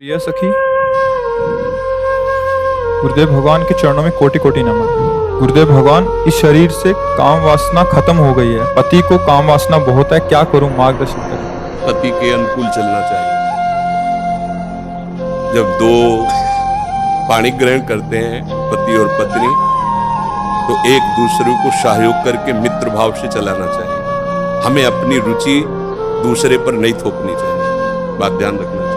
प्रिय सखी, गुरुदेव भगवान के चरणों में कोटि कोटि नमन। गुरुदेव भगवान, इस शरीर से काम वासना खत्म हो गई है। पति को काम वासना बहुत है, क्या करूं, मार्गदर्शन करें। पति के अनुकूल चलना चाहिए। जब दो पाणी ग्रहण करते हैं पति और पत्नी, तो एक दूसरे को सहयोग करके मित्र भाव से चलाना चाहिए। हमें अपनी रुचि दूसरे पर नहीं थोपनी चाहिए, बात ध्यान रखना चाहिए।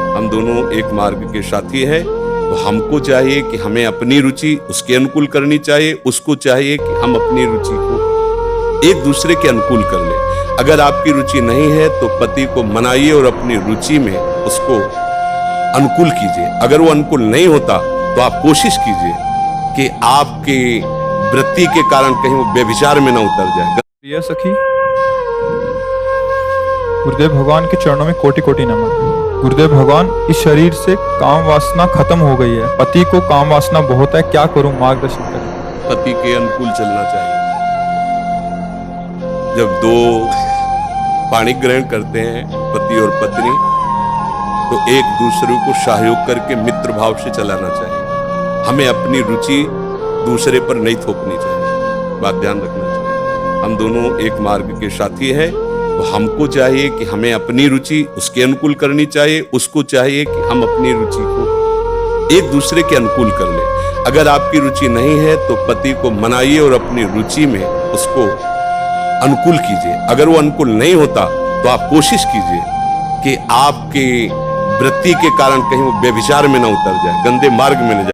हम दोनों एक मार्ग के साथी हैं, तो हमको चाहिए कि हमें अपनी रुचि उसके अनुकूल करनी चाहिए, उसको चाहिए कि हम अपनी रुचि को एक दूसरे के अनुकूल कर लें। अगर आपकी रुचि नहीं है तो पति को मनाइए और अपनी रुचि में उसको अनुकूल कीजिए। अगर वो अनुकूल नहीं होता तो आप कोशिश कीजिए कि आपके वृत्ति के कारण कहीं वो व्यभिचार में ना उतर जाए। प्रिय सखी, गुरुदेव भगवान के चरणों में कोटि कोटि नमन। गुरुदेव भगवान, इस शरीर से काम वासना खत्म हो गई है। पति को काम वासना बहुत है, क्या करूं, मार्गदर्शन करें। पति के अनुकूल चलना चाहिए। जब दो पाणी ग्रहण करते हैं पति और पत्नी, तो एक दूसरे को सहयोग करके मित्र भाव से चलाना चाहिए। हमें अपनी रुचि दूसरे पर नहीं थोपनी चाहिए, बात ध्यान रखना चाहिए। हम दोनों एक मार्ग के साथी हैं, तो हमको चाहिए कि हमें अपनी रुचि उसके अनुकूल करनी चाहिए, उसको चाहिए कि हम अपनी रुचि को एक दूसरे के अनुकूल कर लें। अगर आपकी रुचि नहीं है तो पति को मनाइए और अपनी रुचि में उसको अनुकूल कीजिए। अगर वो अनुकूल नहीं होता तो आप कोशिश कीजिए कि आपके वृत्ति के कारण कहीं वो व्यभिचार में ना उतर जाए, गंदे मार्ग में न जाए।